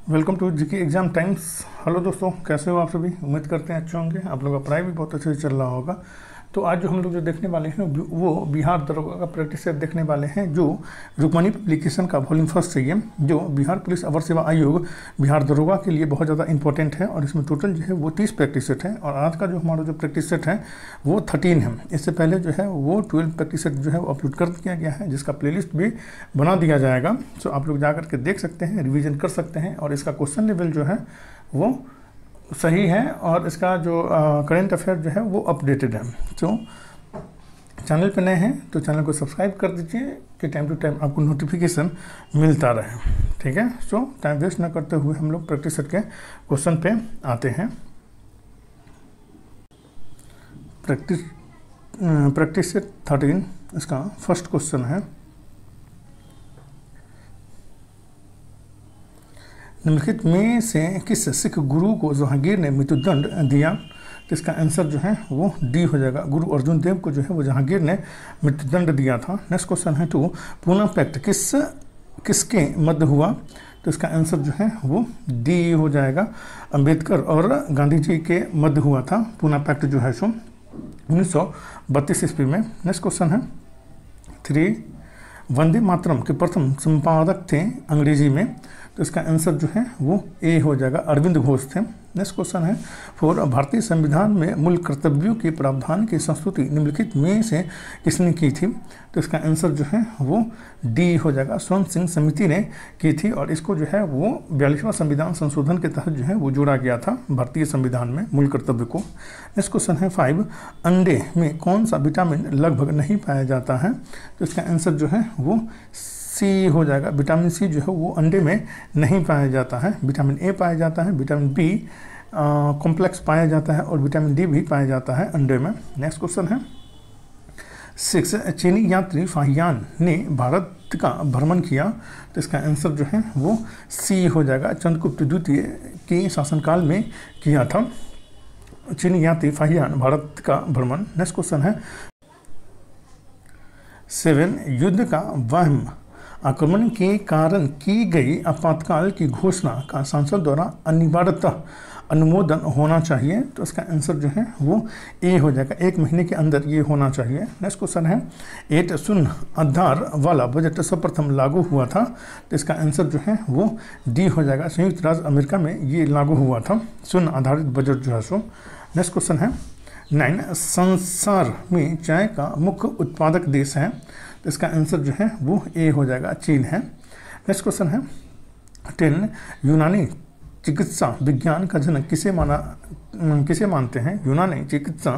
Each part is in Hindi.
Welcome to GK exam times. Hello दोस्तों, कैसे हो आप सभी? उम्मीद करते हैं अच्छे होंगे। आप लोगों का पढ़ाई भी बहुत अच्छे से चल रहा होगा। तो आज जो हम लोग देखने वाले हैं वो बिहार दरोगा का प्रैक्टिस सेट देखने वाले हैं, जो रुक्मणी पब्लिकेशन का वॉल्यूम फर्स्ट है, ये जो बिहार पुलिस अवर सेवा आयोग बिहार दरोगा के लिए बहुत ज़्यादा इंपॉर्टेंट है। और इसमें टोटल जो है वो 30 प्रैक्टिस सेट है। और आज का जो हमारा जो प्रैक्टिस सेट है वो 13 है। इससे पहले जो है वो 12 प्रैक्टिस सेट जो है वो अपलोड कर दिया गया है, जिसका प्लेलिस्ट भी बना दिया जाएगा। सो आप लोग जा करके देख सकते हैं, रिविजन कर सकते हैं। और इसका क्वेश्चन लेवल जो है वो सही है और इसका जो करेंट अफेयर जो है वो अपडेटेड है। तो चैनल पे नए हैं तो चैनल को सब्सक्राइब कर दीजिए कि टाइम टू टाइम आपको नोटिफिकेशन मिलता रहे। ठीक है, सो टाइम वेस्ट ना करते हुए हम लोग प्रैक्टिस सेट के क्वेश्चन पे आते हैं। प्रैक्टिस सेट 13, इसका फर्स्ट क्वेश्चन है, निम्नलिखित में से किस सिख गुरु को जहांगीर ने मृत्युदंड दिया? तो इसका आंसर जो है वो डी हो जाएगा। गुरु अर्जुन देव को जो है वो जहांगीर ने मृत्युदंड दिया था। नेक्स्ट क्वेश्चन है 2, पूना पैक्ट किसके मध्य हुआ? तो इसका आंसर जो है वो डी हो जाएगा। अंबेडकर और गांधी जी के मध्य हुआ था पूना पैक्ट जो है सो 1932 ईस्वी में। नेक्स्ट क्वेश्चन है 3, वंदे मातरम के प्रथम संपादक थे अंग्रेजी में? तो इसका आंसर जो है वो ए हो जाएगा, अरविंद घोष थे। नेक्स्ट क्वेश्चन है 4, भारतीय संविधान में मूल कर्तव्यों के प्रावधान की संस्तुति निम्नलिखित में से किसने की थी? तो इसका आंसर जो है वो डी हो जाएगा, स्वर्ण सिंह समिति ने की थी। और इसको जो है वो 42वां संविधान संशोधन के तहत जो है वो जोड़ा गया था भारतीय संविधान में मूल कर्तव्य को। नेक्स्ट क्वेश्चन है 5, अंडे में कौन सा विटामिन लगभग नहीं पाया जाता है? तो इसका आंसर जो है वो सी हो जाएगा। विटामिन सी जो है वो अंडे में नहीं पाया जाता है। विटामिन ए पाया जाता है, विटामिन बी कॉम्प्लेक्स पाया जाता है और विटामिन डी भी पाया जाता है अंडे में। नेक्स्ट क्वेश्चन है 6, चीनी यात्री फाहियान ने भारत का भ्रमण किया? तो इसका आंसर जो है वो सी हो जाएगा, चंद्रगुप्त द्वितीय के शासनकाल में किया था चीनी यात्री फाहियान भारत का भ्रमण। नेक्स्ट क्वेश्चन है 7, युद्ध का वहम आक्रमण के कारण की गई आपातकाल की घोषणा का संसद द्वारा अनिवार्यतः अनुमोदन होना चाहिए? तो इसका आंसर जो है वो ए हो जाएगा, 1 महीने के अंदर ये होना चाहिए। नेक्स्ट क्वेश्चन है 8, शून्य आधार वाला बजट सर्वप्रथम लागू हुआ था? तो इसका आंसर जो है वो डी हो जाएगा, संयुक्त राज्य अमेरिका में ये लागू हुआ था शून्य आधारित बजट जो है सो। नेक्स्ट क्वेश्चन है 9, संसार में चाय का मुख्य उत्पादक देश है? तो इसका आंसर जो है वो ए हो जाएगा, चीन है। नेक्स्ट क्वेश्चन है 10, यूनानी चिकित्सा विज्ञान का जनक किसे मानते हैं? यूनानी चिकित्सा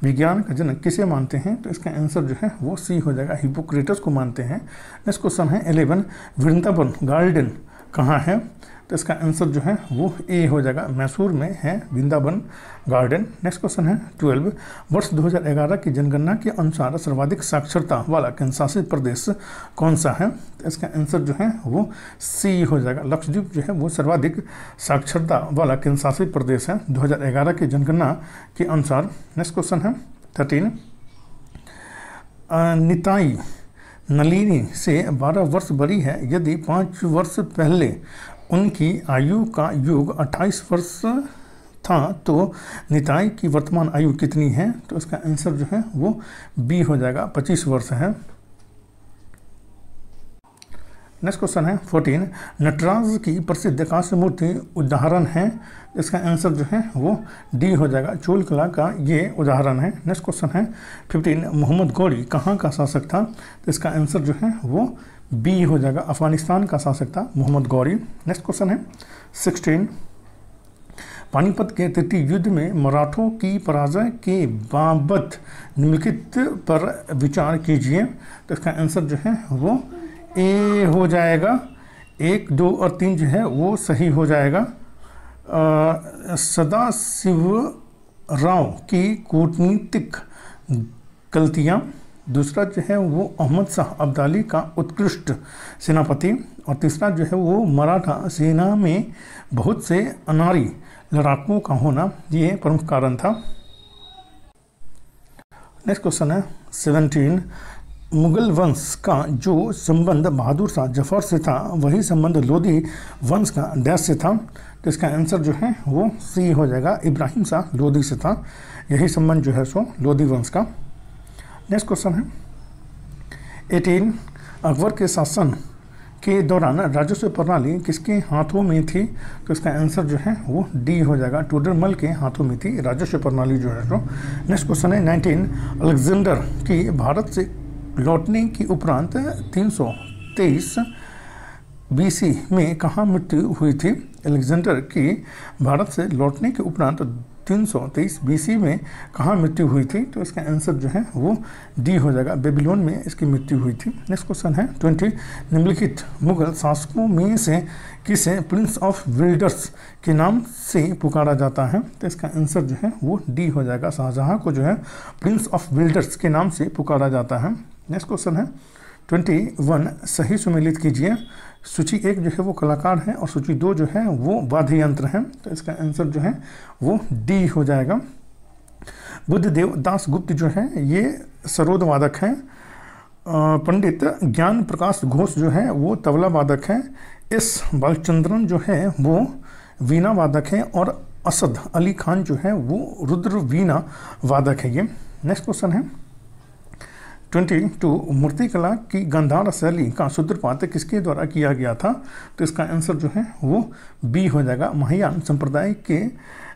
विज्ञान का जनक किसे मानते हैं? तो इसका आंसर जो है वो सी हो जाएगा, हिपोक्रेटस को मानते हैं। नेक्स्ट क्वेश्चन है 11, वृंदावन गार्डन कहाँ है? तो इसका आंसर जो है वो ए हो जाएगा, मैसूर में है वृंदावन गार्डन। नेक्स्ट क्वेश्चन है 12, वर्ष 2011 की जनगणना के अनुसार सर्वाधिक साक्षरता वाला केंद्रशासित प्रदेश कौन सा है? तो इसका आंसर जो है वो सी हो जाएगा, लक्षद्वीप जो है वो सर्वाधिक साक्षरता वाला केंद्रशासित प्रदेश है 2011 की जनगणना के अनुसार। नेक्स्ट क्वेश्चन है 13, निताई नलिनी से 12 वर्ष बड़ी है, यदि 5 वर्ष पहले उनकी आयु का योग 28 वर्ष था तो निताई की वर्तमान आयु कितनी है? तो इसका आंसर जो है वो बी हो जाएगा, 25 वर्ष है। नेक्स्ट क्वेश्चन है 14, नटराज की प्रसिद्ध कांस्य मूर्ति उदाहरण है? इसका आंसर जो है वो डी हो जाएगा, चोल कला का ये उदाहरण है। नेक्स्ट क्वेश्चन है 15, मोहम्मद गौरी कहाँ का शासक था? तो इसका आंसर जो है वो बी हो जाएगा, अफगानिस्तान का शासक था मोहम्मद गौरी। नेक्स्ट क्वेश्चन है 16, पानीपत के तृतीय युद्ध में मराठों की पराजय के बाबत निम्नलिखित पर विचार कीजिए? तो इसका आंसर जो है वो ए हो जाएगा, 1, 2 और 3 जो है वो सही हो जाएगा। सदाशिवराव की कूटनीतिक गलतियाँ, दूसरा जो है वो अहमद शाह अब्दाली का उत्कृष्ट सेनापति, और तीसरा जो है वो मराठा सेना में बहुत से अनारी लड़ाकों का होना, ये प्रमुख कारण था। नेक्स्ट क्वेश्चन है 17, मुगल वंश का जो संबंध बहादुर शाह जफर से था वही संबंध लोधी वंश का डैश से था। तो इसका आंसर जो है वो सी हो जाएगा, इब्राहिम शाह लोधी से था यही संबंध जो है सो लोधी वंश का। नेक्स्ट क्वेश्चन है 18 अकबर के शासन के दौरान राजस्व प्रणाली किसके हाथों में थी? तो इसका आंसर जो है वो डी हो जाएगा, टोडरमल के हाथों में थी राजस्व प्रणाली जो है। तो नेक्स्ट क्वेश्चन है 19 अलेक्जेंडर की भारत से लौटने के उपरांत 323 बीसी में कहाँ मृत्यु हुई थी? अलेक्जेंडर की भारत से लौटने के उपरांत 323 बीसी में कहाँ मृत्यु हुई थी? तो इसका आंसर जो है वो डी हो जाएगा, बेबीलोन में इसकी मृत्यु हुई थी। नेक्स्ट क्वेश्चन है 20 निम्नलिखित मुगल शासकों में से किसे प्रिंस ऑफ विल्डर्स के नाम से पुकारा जाता है? तो इसका आंसर जो है वो डी हो जाएगा, शाहजहां को जो है प्रिंस ऑफ विल्डर्स के नाम से पुकारा जाता है। नेक्स्ट क्वेश्चन है 21 सही सुमेलित कीजिए। सूची 1 जो है वो कलाकार है और सूची 2 जो है वो वाद्य यंत्र है। तो इसका आंसर जो है वो डी हो जाएगा। बुद्धदेव दास गुप्त जो है ये सरोद वादक हैं। पंडित ज्ञान प्रकाश घोष जो है वो तबला वादक हैं। एस बालचंद्रन जो है वो वीणा वादक हैं और असद अली खान जो है वो रुद्र वीणा वादक है ये। नेक्स्ट क्वेश्चन है 22 मूर्तिकला की गांधार शैली का सूत्रपात किसके द्वारा किया गया था? तो इसका आंसर जो है वो बी हो जाएगा, महायान संप्रदाय के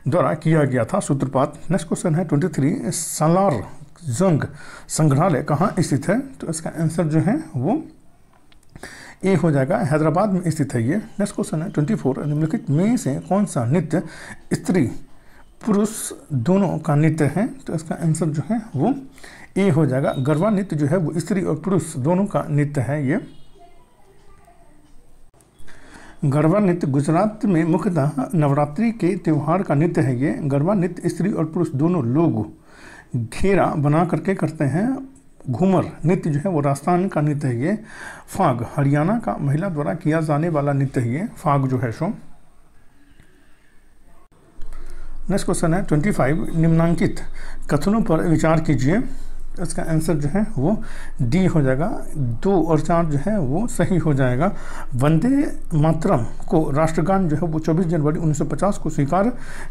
द्वारा किया गया था सूत्रपात। नेक्स्ट क्वेश्चन है 23 सालार जंग संग्रहालय कहाँ स्थित है? तो इसका आंसर जो है वो ए हो जाएगा, हैदराबाद में स्थित है ये। नेक्स्ट क्वेश्चन है 24 निम्नलिखित में से कौन सा नृत्य स्त्री पुरुष दोनों का नृत्य है? तो इसका आंसर जो है वो ए हो जाएगा, गरबा नृत्य जो है वो स्त्री और पुरुष दोनों का नृत्य है ये। गरबा नृत्य गुजरात में मुख्यतः नवरात्रि के त्यौहार का नृत्य है ये। गरबा नृत्य स्त्री और पुरुष दोनों लोग घेरा बना करके करते हैं। घूमर नृत्य जो है वो राजस्थान का नृत्य है ये। फाग हरियाणा का महिला द्वारा किया जाने वाला नृत्य है ये, फाग जो है सो। नेक्स्ट क्वेश्चन है 25 निम्नांकित कथनों पर विचार कीजिए। इसका आंसर जो है वो डी हो जाएगा, 2 और 4 जो है वो सही हो जाएगा। वंदे मातरम को राष्ट्रगान जो है वो 24 जनवरी 1950 को स्वीकार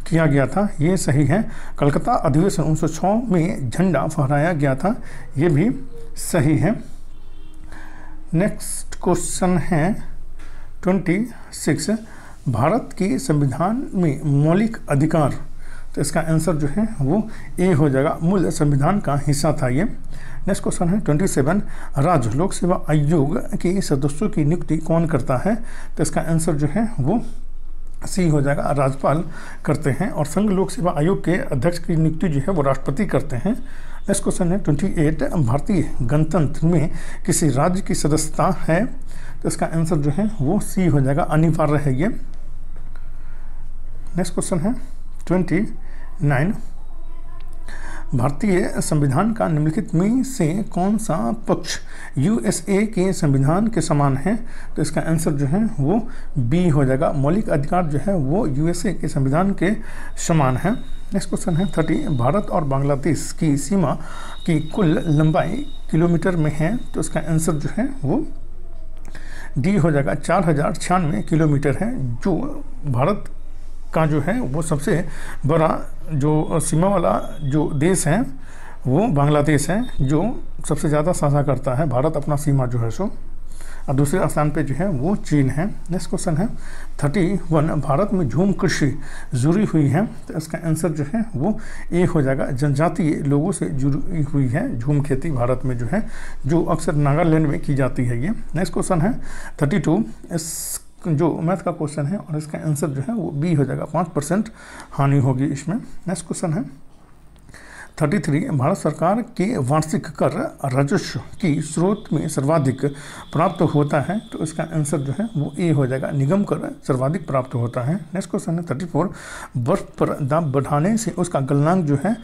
किया गया था, ये सही है। कलकत्ता अधिवेशन 1906 में झंडा फहराया गया था, ये भी सही है। नेक्स्ट क्वेश्चन है 26 भारत के संविधान में मौलिक अधिकार, तो इसका आंसर जो है वो ए हो जाएगा, मूल संविधान का हिस्सा था ये। नेक्स्ट क्वेश्चन है 27 राज्य लोक सेवा आयोग के सदस्यों की नियुक्ति कौन करता है? तो इसका आंसर जो है वो सी हो जाएगा, राज्यपाल करते हैं। और संघ लोक सेवा आयोग के अध्यक्ष की नियुक्ति जो है वो राष्ट्रपति करते हैं। नेक्स्ट क्वेश्चन है 28 भारतीय गणतंत्र में किसी राज्य की सदस्यता है? तो इसका आंसर जो है वो सी हो जाएगा, अनिवार्य है ये। नेक्स्ट क्वेश्चन है 29 भारतीय संविधान का निम्नलिखित में से कौन सा पक्ष यूएसए के संविधान के समान है? तो इसका आंसर जो है वो बी हो जाएगा, मौलिक अधिकार जो है वो यूएसए के संविधान के समान है। नेक्स्ट क्वेश्चन है 30 भारत और बांग्लादेश की सीमा की कुल लंबाई किलोमीटर में है? तो इसका आंसर जो है वो डी हो जाएगा, 4096 किलोमीटर है। जो भारत का जो है वो सबसे बड़ा जो सीमा वाला जो देश है वो बांग्लादेश है, जो सबसे ज़्यादा साझा करता है भारत अपना सीमा जो है सो। और दूसरे स्थान पे जो है वो चीन है। नेक्स्ट क्वेश्चन है 31 भारत में झूम कृषि जुड़ी हुई है? तो इसका आंसर जो है वो ए हो जाएगा, जनजातीय लोगों से जुड़ी हुई है झूम खेती भारत में जो है, जो अक्सर नागालैंड में की जाती है ये। नेक्स्ट क्वेश्चन है 32 इस जो मैथ का क्वेश्चन है और इसका आंसर जो है वो बी हो जाएगा, 5% हानि होगी इसमें। नेक्स्ट क्वेश्चन है 33 भारत सरकार के वार्षिक कर राजस्व की स्रोत में सर्वाधिक प्राप्त होता है? तो इसका आंसर जो है वो ए हो जाएगा, निगम कर सर्वाधिक प्राप्त होता है। नेक्स्ट क्वेश्चन है 34 बर्फ पर दाब बढ़ाने से उसका गलनांक जो है,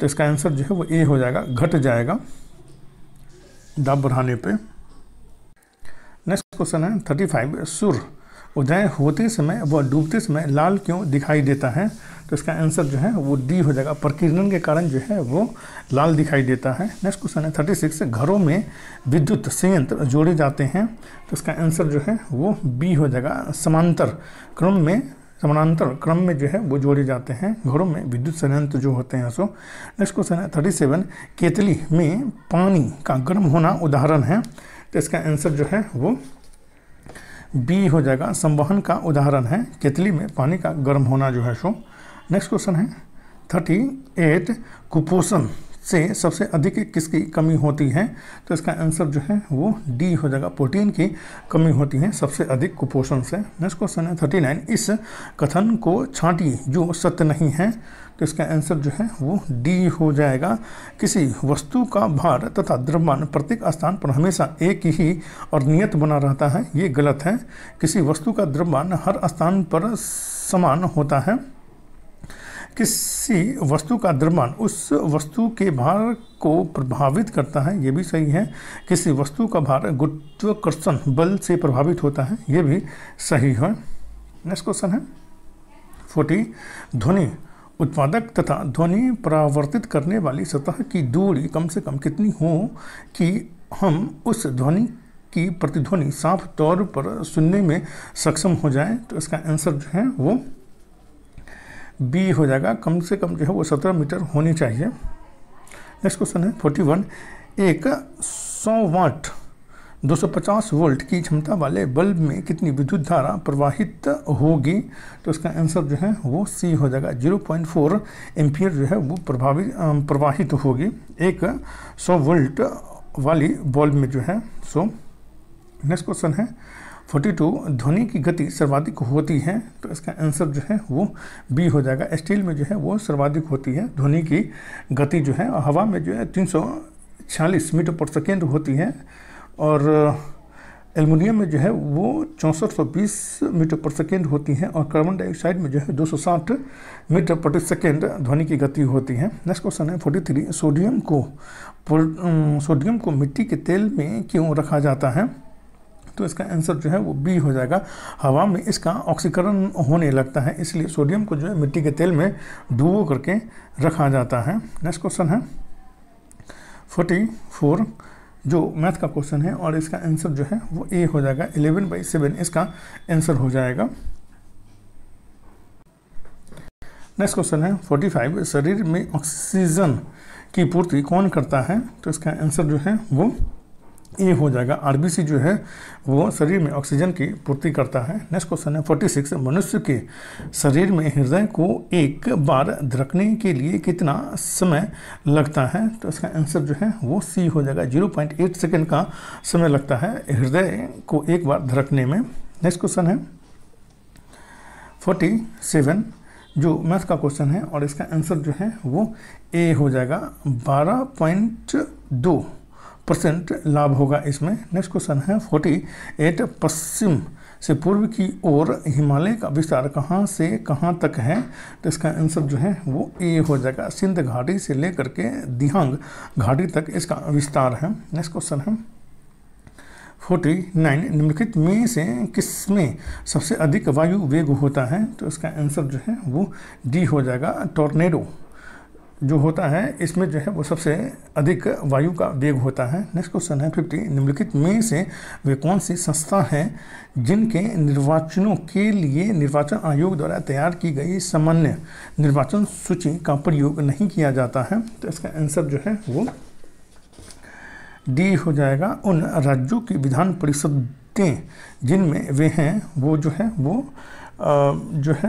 तो इसका आंसर जो है वो ए हो जाएगा, घट जाएगा दाब बढ़ाने पे। नेक्स्ट क्वेश्चन है 35 सुर उदय होते समय व डूबते समय लाल क्यों दिखाई देता है? तो इसका आंसर जो है वो डी हो जाएगा, प्रकीर्णन के कारण जो है वो लाल दिखाई देता है। नेक्स्ट क्वेश्चन है 36, घरों में विद्युत संयंत्र जोड़े जाते हैं, तो इसका आंसर जो है वो बी हो जाएगा, समानांतर क्रम में जो है वो जोड़े जाते हैं घरों में विद्युत संयंत्र जो होते हैं। सो नेक्स्ट क्वेश्चन है 37, केतली में पानी का गर्म होना उदाहरण है, तो इसका आंसर जो है वो बी हो जाएगा, संवहन का उदाहरण है केतली में पानी का गर्म होना जो है। सो नेक्स्ट क्वेश्चन है 38, कुपोषण से सबसे अधिक किसकी कमी होती है? तो इसका आंसर जो है वो डी हो जाएगा, प्रोटीन की कमी होती है सबसे अधिक कुपोषण से। नेक्स्ट क्वेश्चन है 39, इस कथन को छांटिए जो सत्य नहीं है, तो इसका आंसर जो है वो डी हो जाएगा, किसी वस्तु का भार तथा द्रव्यमान प्रत्येक स्थान पर हमेशा एक ही और नियत बना रहता है, ये गलत है। किसी वस्तु का द्रव्यमान हर स्थान पर समान होता है। किसी वस्तु का द्रव्यमान उस वस्तु के भार को प्रभावित करता है, ये भी सही है। किसी वस्तु का भार गुरुत्वाकर्षण बल से प्रभावित होता है, ये भी सही है। नेक्स्ट क्वेश्चन है 40, ध्वनि उत्पादक तथा ध्वनि परावर्तित करने वाली सतह की दूरी कम से कम कितनी हो कि हम उस ध्वनि की प्रतिध्वनि साफ तौर पर सुनने में सक्षम हो जाए? तो इसका आंसर जो है वो बी हो जाएगा, कम से कम जो है वो 17 मीटर होनी चाहिए। नेक्स्ट क्वेश्चन है 41, एक 100 वाट 250 वोल्ट की क्षमता वाले बल्ब में कितनी विद्युत धारा प्रवाहित होगी? तो इसका आंसर जो है वो सी हो जाएगा, 0.4 एम्पियर जो है वो प्रवाहित होगी एक 100 वोल्ट वाली बल्ब में जो है। सो नेक्स्ट क्वेश्चन है 42, ध्वनि की गति सर्वाधिक होती है, तो इसका आंसर जो है वो बी हो जाएगा, स्टील में जो है वो सर्वाधिक होती है ध्वनि की गति जो है। हवा में जो है 346 मीटर पर सेकेंड होती है, और एल्युमिनियम में जो है वो 6420 मीटर पर सेकेंड होती है, और कार्बन डाइऑक्साइड में जो है 260 मीटर प्रति सेकेंड ध्वनि की गति होती है। नेक्स्ट क्वेश्चन है 43, सोडियम को मिट्टी के तेल में क्यों रखा जाता है? तो इसका आंसर जो है वो बी हो जाएगा, हवा में इसका ऑक्सीकरण होने लगता है, इसलिए सोडियम को जो है मिट्टी के तेल में डुबो करके रखा जाता है। नेक्स्ट क्वेश्चन है 44, जो मैथ का क्वेश्चन है, और इसका आंसर जो है वो ए हो जाएगा, 11/7 इसका आंसर हो जाएगा। नेक्स्ट क्वेश्चन है 45, शरीर में ऑक्सीजन की पूर्ति कौन करता है? तो इसका आंसर जो है वो ए हो जाएगा, आरबीसी जो है वो शरीर में ऑक्सीजन की पूर्ति करता है। नेक्स्ट क्वेश्चन है 46, मनुष्य के शरीर में हृदय को एक बार धड़कने के लिए कितना समय लगता है? तो इसका आंसर जो है वो सी हो जाएगा, 0.8 सेकेंड का समय लगता है हृदय को एक बार धड़कने में। नेक्स्ट क्वेश्चन है 47, जो मैथ का क्वेश्चन है, और इसका आंसर जो है वो ए हो जाएगा, 12.2% लाभ होगा इसमें। नेक्स्ट क्वेश्चन है 48, पश्चिम से पूर्व की ओर हिमालय का विस्तार कहाँ से कहाँ तक है? तो इसका आंसर जो है वो ए हो जाएगा, सिंध घाटी से लेकर के दिहांग घाटी तक इसका विस्तार है। नेक्स्ट क्वेश्चन है 49, निम्नलिखित में से किसमें सबसे अधिक वायु वेग होता है? तो इसका आंसर जो है वो डी हो जाएगा, टॉर्नेडो जो होता है इसमें जो है वो सबसे अधिक वायु का वेग होता है। नेक्स्ट क्वेश्चन है 50, निम्नलिखित में से वे कौन सी संस्था है जिनके निर्वाचनों के लिए निर्वाचन आयोग द्वारा तैयार की गई सामान्य निर्वाचन सूची का प्रयोग नहीं किया जाता है? तो इसका आंसर जो है वो डी हो जाएगा, उन राज्यों की विधान परिषदें जिनमें वे हैं वो जो है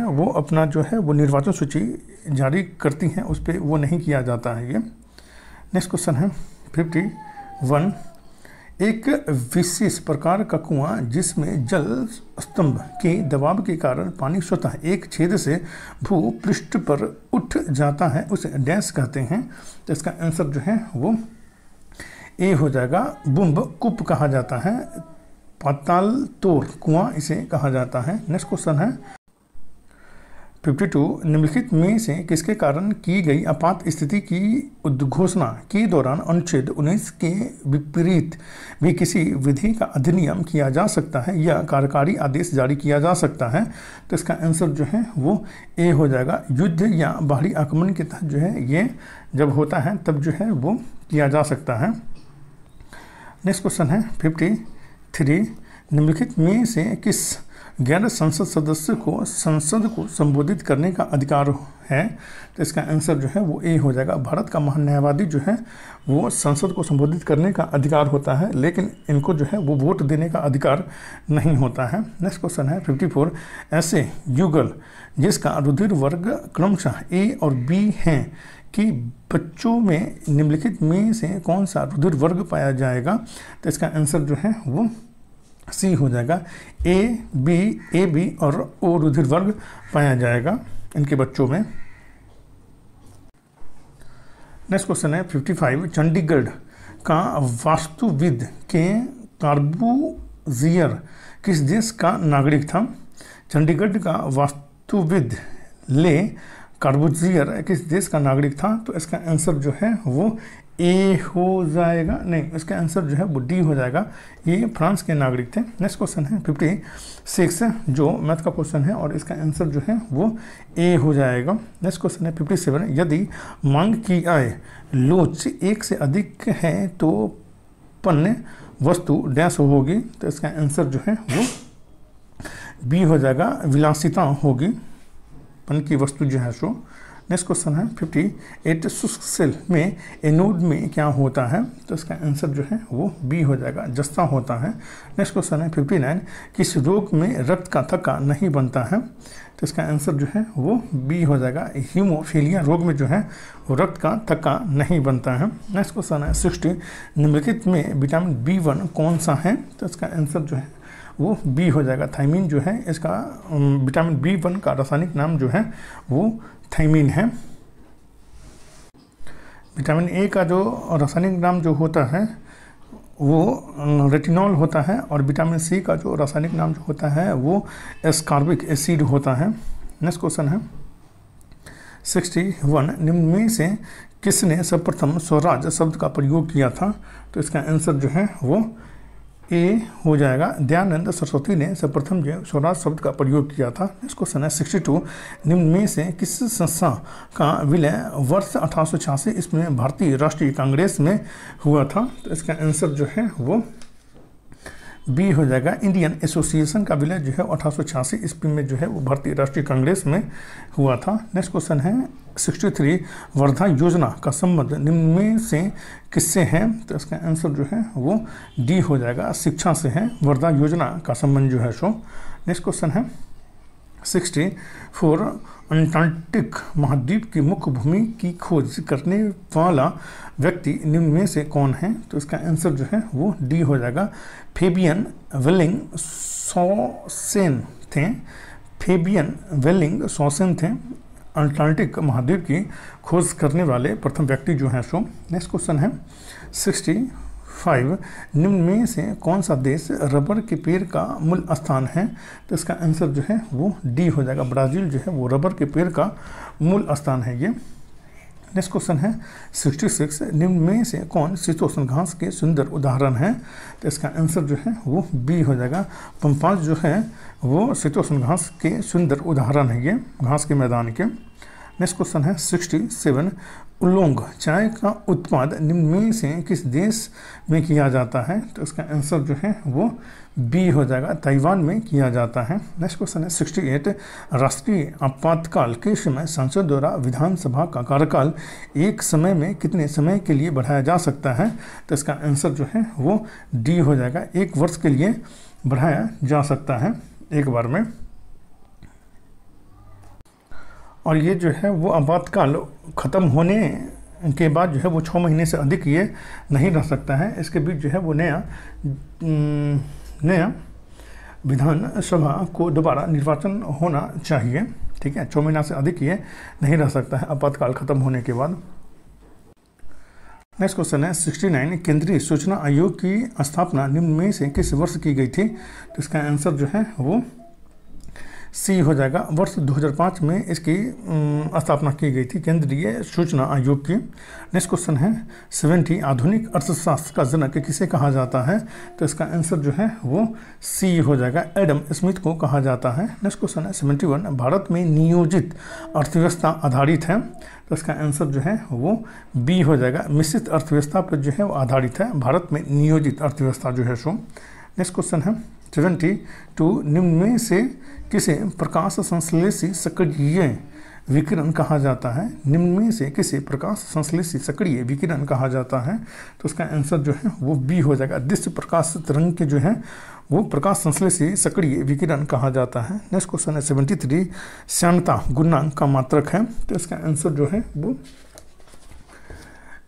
वो अपना जो है वो निर्वाचन सूची जारी करती हैं, उस पर वो नहीं किया जाता है ये। नेक्स्ट क्वेश्चन है 51, एक विशेष प्रकार का कुआं जिसमें जल स्तंभ के दबाव के कारण पानी स्वतः एक छेद से भूपृष्ठ पर उठ जाता है उसे डैश कहते हैं? तो इसका आंसर जो है वो ए हो जाएगा, बुम्ब कूप कहा जाता है, पाताल तोड़ कुआं इसे कहा जाता है। नेक्स्ट क्वेश्चन है 52 निम्नलिखित में से किसके कारण की गई आपात स्थिति की उद्घोषणा के दौरान अनुच्छेद 19 के विपरीत भी किसी विधि का अधिनियम किया जा सकता है या कार्यकारी आदेश जारी किया जा सकता है? तो इसका आंसर जो है वो ए हो जाएगा। युद्ध या बाहरी आक्रमण के तहत जो है ये जब होता है तब जो है वो किया जा सकता है। नेक्स्ट क्वेश्चन है 53 निम्नलिखित में से किस गैर संसद सदस्य को संसद को संबोधित करने का अधिकार है? तो इसका आंसर जो है वो ए हो जाएगा। भारत का महान न्यायवादी जो है वो संसद को संबोधित करने का अधिकार होता है, लेकिन इनको जो है वो वोट देने का अधिकार नहीं होता है। नेक्स्ट क्वेश्चन है 54 ऐसे युगल जिसका रुधिर वर्ग क्रमशः ए और बी है कि बच्चों में निम्नलिखित में से कौन सा रुधिर वर्ग पाया जाएगा? तो इसका आंसर जो है वो सी हो जाएगा। ए बी और ओ रुधिर वर्ग पाया जाएगा इनके बच्चों में। नेक्स्ट क्वेश्चन है 55 चंडीगढ़ का वास्तुविद के कॉर्बूजियर किस देश का नागरिक था? चंडीगढ़ का वास्तुविद ले कॉर्बूजियर किस देश का नागरिक था? तो इसका आंसर जो है वो ए हो जाएगा, नहीं इसका आंसर जो है वो डी हो जाएगा। ये फ्रांस के नागरिक थे। नेक्स्ट क्वेश्चन है 56 जो मैथ का क्वेश्चन है और इसका आंसर जो है वो ए हो जाएगा। नेक्स्ट क्वेश्चन है 57 यदि मांग की आय लोच 1 से अधिक है तो पण्य वस्तु डैश होगी? तो इसका आंसर जो है वो बी हो जाएगा, विलासिता होगी पण्य की वस्तु जो है सो। नेक्स्ट क्वेश्चन है 58 शुष्क सेल में एनोड में क्या होता है? तो इसका आंसर जो है वो बी हो जाएगा, जस्ता होता है। नेक्स्ट क्वेश्चन है 59 किस रोग में रक्त का थक्का नहीं बनता है? तो इसका आंसर जो है वो बी हो जाएगा। हीमोफीलिया रोग में जो है वो रक्त का थक्का नहीं बनता है। नेक्स्ट क्वेश्चन है 60 निम्नलिखित में विटामिन B1 कौन सा है? तो इसका आंसर जो है वो बी हो जाएगा, थायमीन जो है इसका विटामिन B1 का रासायनिक नाम जो है वो थायमीन है। विटामिन ए का जो रासायनिक नाम जो होता है वो रेटिनॉल होता है और विटामिन सी का जो रासायनिक नाम जो होता है वो एस्कॉर्बिक एसिड होता है। नेक्स्ट क्वेश्चन है 61 निम्न में से किसने सर्वप्रथम स्वराज शब्द का प्रयोग किया था? तो इसका आंसर जो है वो ए हो जाएगा। दयानंद सरस्वती ने सर्वप्रथम जो स्वराज शब्द का प्रयोग किया था। नेक्स्ट क्वेश्चन है 62 निम्न में से किस संस्था का विलय वर्ष 1886 इसमें भारतीय राष्ट्रीय कांग्रेस में हुआ था? तो इसका आंसर जो है वो बी हो जाएगा। इंडियन एसोसिएशन का विलय जो है 1886 ईस्वी में जो है वो भारतीय राष्ट्रीय कांग्रेस में हुआ था। नेक्स्ट क्वेश्चन है 63 वर्धा योजना का संबंध निम्न में से किससे है? तो इसका आंसर जो है वो डी हो जाएगा, शिक्षा से है। वर्धा योजना का संबंध जो है सो। नेक्स्ट क्वेश्चन है 64 अंटार्कटिक महाद्वीप की मुख्य भूमि की खोज करने वाला व्यक्ति निम्न में से कौन है? तो इसका आंसर जो है वो डी हो जाएगा, फेबियन वेलिंग सॉसेन थे। फेबियन वेलिंग सॉसेन थे अंटार्कटिक महाद्वीप की खोज करने वाले प्रथम व्यक्ति जो हैं सो। नेक्स्ट क्वेश्चन है 65 निम्न में से कौन सा देश रबर के पेड़ का मूल स्थान है? तो इसका आंसर जो है वो डी हो जाएगा, ब्राज़ील जो है वो रबर के पेड़ का मूल स्थान है ये। नेक्स्ट क्वेश्चन है 66 निम्न में से कौन शीतोष्ण घास के सुंदर उदाहरण है? तो इसका आंसर जो है वो बी हो जाएगा, पंपास जो है वो शीतोष्ण घास के सुंदर उदाहरण है ये, घास के मैदान के। नेक्स्ट क्वेश्चन है 67 उलोंग चाय का उत्पाद निम्न में से किस देश में किया जाता है? तो इसका आंसर जो है वो बी हो जाएगा, ताइवान में किया जाता है। नेक्स्ट क्वेश्चन है 68 राष्ट्रीय आपातकाल के समय संसद द्वारा विधानसभा का कार्यकाल एक समय में कितने समय के लिए बढ़ाया जा सकता है? तो इसका आंसर जो है वो डी हो जाएगा, 1 वर्ष के लिए बढ़ाया जा सकता है एक बार में। और ये जो है वो आपातकाल ख़त्म होने के बाद जो है वो 6 महीने से अधिक ये नहीं रह सकता है। इसके बीच जो है वो नया विधानसभा को दोबारा निर्वाचन होना चाहिए, ठीक है। 6 महीना से अधिक ये नहीं रह सकता है आपातकाल ख़त्म होने के बाद। नेक्स्ट क्वेश्चन है 69 केंद्रीय सूचना आयोग की स्थापना निम्न में से किस वर्ष की गई थी? तो इसका आंसर जो है वो सी हो जाएगा। वर्ष 2005 में इसकी स्थापना की गई थी केंद्रीय सूचना आयोग की। नेक्स्ट क्वेश्चन है 70 आधुनिक अर्थशास्त्र का जनक किसे कहा जाता है? तो इसका आंसर जो है वो सी हो जाएगा, एडम स्मिथ को कहा जाता है। नेक्स्ट क्वेश्चन है 71 भारत में नियोजित अर्थव्यवस्था आधारित है, तो इसका आंसर जो है वो बी हो जाएगा, मिश्रित अर्थव्यवस्था पर जो है वो आधारित है भारत में नियोजित अर्थव्यवस्था जो है सो। नेक्स्ट क्वेश्चन है 72 निम्न में से किसे प्रकाश संश्लेषी सक्रिय विकिरण कहा जाता है? निम्न में से किसे प्रकाश संश्लेषी सक्रिय विकिरण कहा जाता है? तो उसका आंसर जो है वो बी हो जाएगा, दृश्य प्रकाश तरंग के जो है वो प्रकाश संश्लेषी सक्रिय विकिरण कहा जाता है। नेक्स्ट क्वेश्चन है 73 श्यानता गुणांक का मात्रक है, तो इसका आंसर जो है वो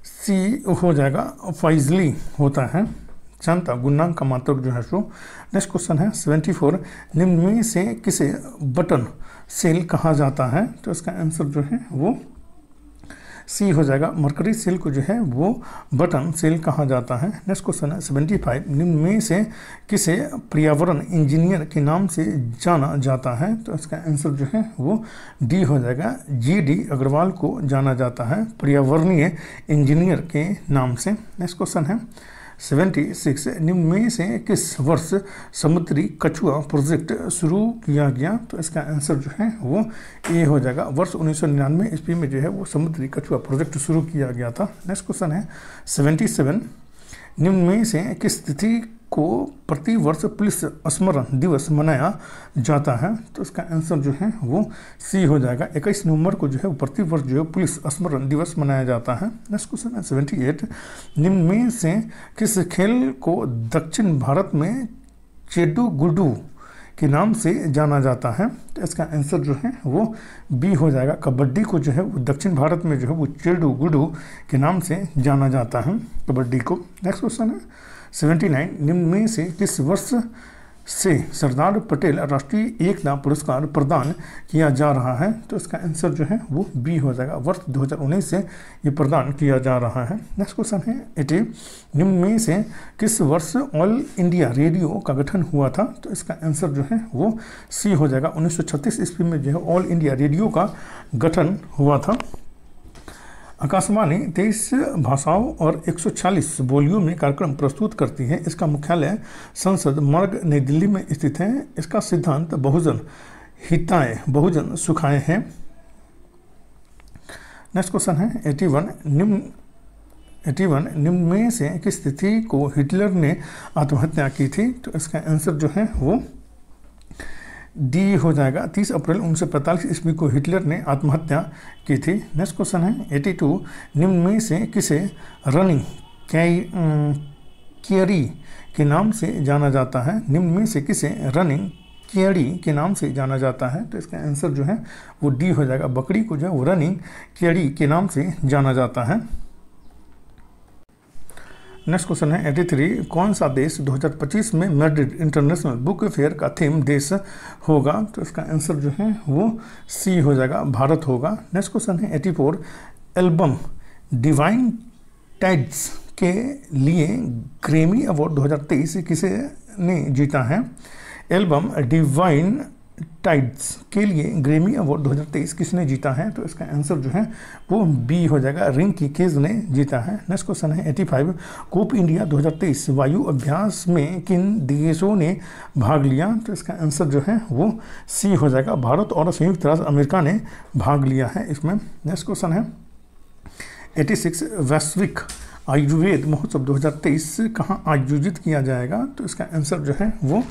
सी हो जाएगा, फाइजली होता है श्यानता गुणांक का मात्रक जो है सो। नेक्स्ट क्वेश्चन है 74 निम्न में से किसे बटन सेल कहा जाता है? तो इसका आंसर जो है वो सी हो जाएगा, मरकरी सेल को जो है वो बटन सेल कहा जाता है। नेक्स्ट क्वेश्चन है 75 निम्न में से किसे पर्यावरण इंजीनियर के नाम से जाना जाता है? तो इसका आंसर जो है वो डी हो जाएगा, GD अग्रवाल को जाना जाता है पर्यावरणीय इंजीनियर के नाम से। नेक्स्ट क्वेश्चन है 76 निम्न में से किस वर्ष समुद्री कछुआ प्रोजेक्ट शुरू किया गया? तो इसका आंसर जो है वो ए हो जाएगा, वर्ष 1999 ईस्वी में जो है वो समुद्री कछुआ प्रोजेक्ट शुरू किया गया था। नेक्स्ट क्वेश्चन है 77 निम्न में से किस तिथि को प्रति वर्ष पुलिस स्मरण दिवस मनाया जाता है? तो इसका आंसर जो है वो सी हो जाएगा, 21 नवंबर को जो है प्रति वर्ष जो है पुलिस स्मरण दिवस मनाया जाता है। नेक्स्ट क्वेश्चन है 78 निम्न में से किस खेल को दक्षिण भारत में चेडू गुडू के नाम से जाना जाता है? तो इसका आंसर जो है वो बी हो जाएगा, कबड्डी को जो है वो दक्षिण भारत में जो है वो चेडू गुडू के नाम से जाना जाता है कबड्डी को। नेक्स्ट क्वेश्चन है 79 निम्न में से किस वर्ष से सरदार पटेल राष्ट्रीय एकता पुरस्कार प्रदान किया जा रहा है? तो इसका आंसर जो है वो बी हो जाएगा, वर्ष 2019 से ये प्रदान किया जा रहा है। नेक्स्ट क्वेश्चन है 80 निम्न में से किस वर्ष ऑल इंडिया रेडियो का गठन हुआ था? तो इसका आंसर जो है वो सी हो जाएगा, 1936 ईस्वी में जो है ऑल इंडिया रेडियो का गठन हुआ था। आकाशवाणी 23 भाषाओं और 140 बोलियों में कार्यक्रम प्रस्तुत करती है। इसका मुख्यालय संसद मार्ग नई दिल्ली में स्थित है। इसका सिद्धांत बहुजन हिताय बहुजन सुखाय है। नेक्स्ट क्वेश्चन है 81 निम्न में से किस तिथि को हिटलर ने आत्महत्या की थी? तो इसका आंसर जो है वो डी हो जाएगा, 30 अप्रैल 1945 ईस्वी को हिटलर ने आत्महत्या की थी। नेक्स्ट क्वेश्चन है 82 निम्न में से किसे रनिंग कैरी के नाम से जाना जाता है? निम्न में से किसे रनिंग कैरी के नाम से जाना जाता है? तो इसका आंसर जो है वो डी हो जाएगा, बकरी को जो है वो रनिंग कैरी के नाम से जाना जाता है। नेक्स्ट क्वेश्चन है 83 कौन सा देश 2025 में मैड्रिड इंटरनेशनल बुक फेयर का थीम देश होगा? तो इसका आंसर जो है वो सी हो जाएगा, भारत होगा। नेक्स्ट क्वेश्चन है 84 एल्बम डिवाइन टाइड्स के लिए ग्रैमी अवार्ड 2023 किसे ने जीता है? एल्बम डिवाइन टाइड्स के लिए ग्रैमी अवार्ड 2023 किसने जीता है? तो इसका आंसर जो है वो बी हो जाएगा, रिंकी केज ने जीता है। नेक्स्ट क्वेश्चन है 85 कोप इंडिया 2023 वायु अभ्यास में किन देशों ने भाग लिया? तो इसका आंसर जो है वो सी हो जाएगा, भारत और संयुक्त राज्य अमेरिका ने भाग लिया है इसमें। नेक्स्ट क्वेश्चन है 86 वैश्विक आयुर्वेद महोत्सव 2023 कहाँ आयोजित किया जाएगा? तो इसका आंसर जो है वो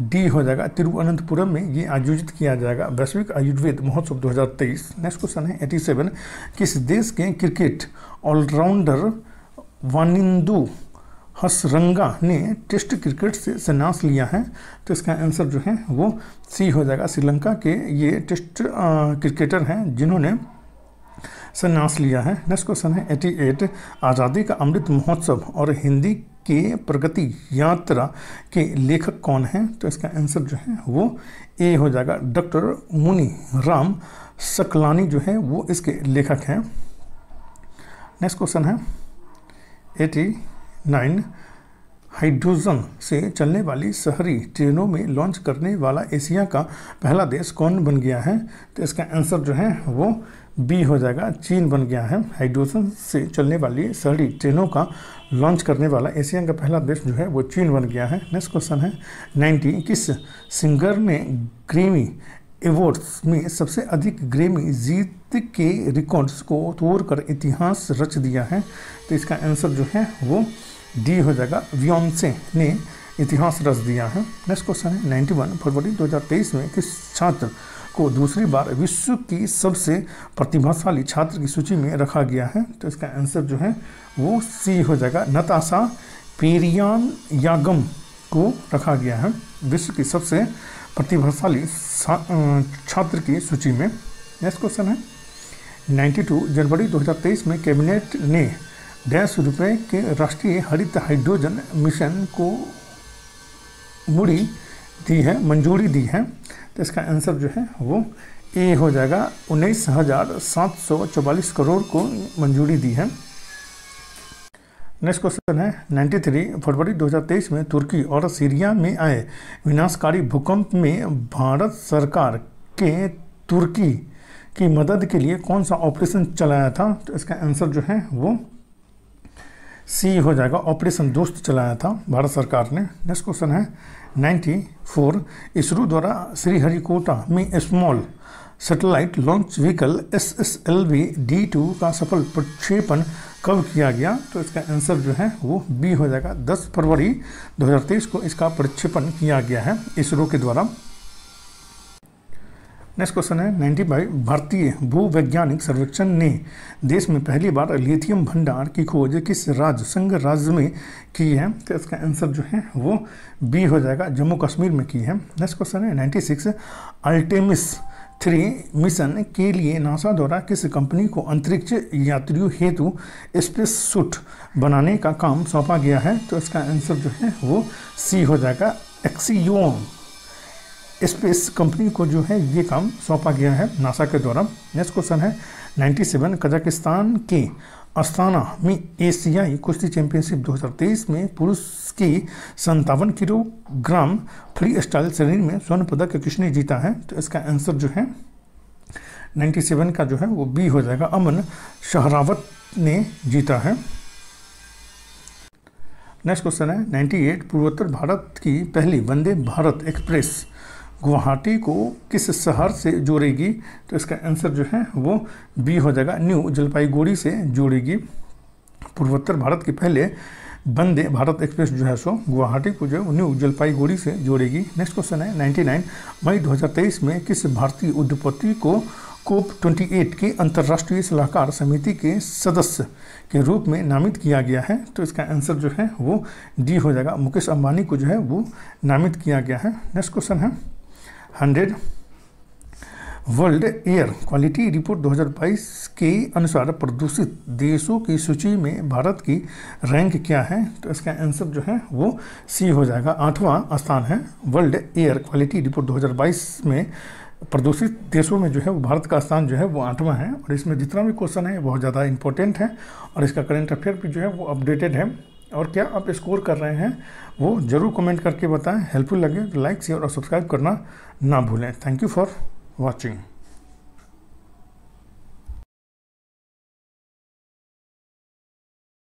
डी हो जाएगा, तिरुवनंतपुरम में ये आयोजित किया जाएगा, वैश्विक आयुर्वेद महोत्सव 2023। नेक्स्ट क्वेश्चन है 87 किस देश के क्रिकेट ऑलराउंडर वानिंदु हसरंगा ने टेस्ट क्रिकेट से संन्यास लिया है? तो इसका आंसर जो है वो सी हो जाएगा, श्रीलंका के ये टेस्ट क्रिकेटर हैं जिन्होंने संन्यास लिया है। नेक्स्ट क्वेश्चन है 88 आज़ादी का अमृत महोत्सव और हिंदी के प्रगति यात्रा के लेखक कौन हैं? तो इसका आंसर जो है वो ए हो जाएगा, डॉक्टर मुनि राम सकलानी जो है वो इसके लेखक हैं। नेक्स्ट क्वेश्चन है 89 हाइड्रोजन से चलने वाली शहरी ट्रेनों में लॉन्च करने वाला एशिया का पहला देश कौन बन गया है? तो इसका आंसर जो है वो बी हो जाएगा, चीन बन गया है। हाइड्रोजन से चलने वाली शहरी ट्रेनों का लॉन्च करने वाला एशिया का पहला देश जो है वो चीन बन गया है। नेक्स्ट क्वेश्चन है 90 किस सिंगर ने ग्रैमी अवार्ड्स में सबसे अधिक ग्रैमी जीत के रिकॉर्ड्स को तोड़कर इतिहास रच दिया है? तो इसका आंसर जो है वो डी हो जाएगा, बियोंसे ने इतिहास रच दिया है। नेक्स्ट क्वेश्चन है 91 फरवरी 2023 में किस छात्र को दूसरी बार विश्व की सबसे प्रतिभाशाली छात्र की सूची में रखा गया है? तो इसका आंसर जो है वो सी हो जाएगा, नताशा पेरियानयागम को रखा गया है विश्व की सबसे प्रतिभाशाली छात्र की सूची में। नेक्स्ट क्वेश्चन है 92 जनवरी 2023 में कैबिनेट ने ₹100 के राष्ट्रीय हरित हाइड्रोजन मिशन को मंजूरी दी है। तो इसका आंसर जो है वो ए हो जाएगा, 19,744 करोड़ को मंजूरी दी है। नेक्स्ट क्वेश्चन है 93 फरवरी 2023 में तुर्की और सीरिया में आए विनाशकारी भूकंप में भारत सरकार के तुर्की की मदद के लिए कौन सा ऑपरेशन चलाया था? तो इसका आंसर जो है वो सी हो जाएगा, ऑपरेशन दोस्त चलाया था भारत सरकार ने। नेक्स्ट क्वेश्चन है 94 इसरो द्वारा श्रीहरिकोटा में small satellite launch vehicle SSLV-D2 का सफल प्रक्षेपण कब किया गया? तो इसका आंसर जो है वो बी हो जाएगा, 10 फरवरी 2023 को इसका प्रक्षेपण किया गया है इसरो के द्वारा। नेक्स्ट क्वेश्चन है 95 भारतीय भूवैज्ञानिक सर्वेक्षण ने देश में पहली बार लिथियम भंडार की खोज किस संघ राज्य में की है? तो इसका आंसर जो है वो बी हो जाएगा, जम्मू कश्मीर में की है। नेक्स्ट क्वेश्चन है 96 आर्टेमिस 3 मिशन के लिए नासा द्वारा किस कंपनी को अंतरिक्ष यात्रियों हेतु स्पेस सूट बनाने का काम सौंपा गया है? तो इसका आंसर जो है वो सी हो जाएगा, एक्सियोम स्पेस कंपनी को जो है ये काम सौंपा गया है नासा के द्वारा। नेक्स्ट क्वेश्चन है 97 कजाकिस्तान के अस्ताना में एशियाई कुश्ती चैंपियनशिप 2023 में पुरुष की 57 किलोग्राम फ्री स्टाइल श्रेणी में स्वर्ण पदक किसने जीता है? तो इसका आंसर जो है 97 का जो है वो बी हो जाएगा, अमन शहरावत ने जीता है। नेक्स्ट क्वेश्चन है 98 पूर्वोत्तर भारत की पहली वंदे भारत एक्सप्रेस गुवाहाटी को किस शहर से जोड़ेगी? तो इसका आंसर जो है वो बी हो जाएगा, न्यू जलपाईगुड़ी से जोड़ेगी। पूर्वोत्तर भारत के पहले वंदे भारत एक्सप्रेस जो है सो गुवाहाटी को जो न्यू जलपाईगुड़ी से जोड़ेगी। नेक्स्ट क्वेश्चन है 99 मई 2023 में किस भारतीय उद्योगपति को COP28 के अंतर्राष्ट्रीय सलाहकार समिति के सदस्य के रूप में नामित किया गया है? तो इसका आंसर जो है वो डी हो जाएगा, मुकेश अंबानी को जो है वो नामित किया गया है। नेक्स्ट क्वेश्चन है 100 वर्ल्ड एयर क्वालिटी रिपोर्ट 2022 के अनुसार प्रदूषित देशों की सूची में भारत की रैंक क्या है? तो इसका आंसर जो है वो सी हो जाएगा, 8वां स्थान है। वर्ल्ड एयर क्वालिटी रिपोर्ट 2022 में प्रदूषित देशों में जो है वो भारत का स्थान जो है वो 8वां है। और इसमें जितना भी क्वेश्चन है बहुत ज़्यादा इंपॉर्टेंट है और इसका करंट अफेयर भी जो है वो अपडेटेड है। और क्या आप स्कोर कर रहे हैं वो ज़रूर कमेंट करके बताएं। हेल्पफुल लगे तो लाइक शेयर और सब्सक्राइब करना ना भूलें। Thank you for watching.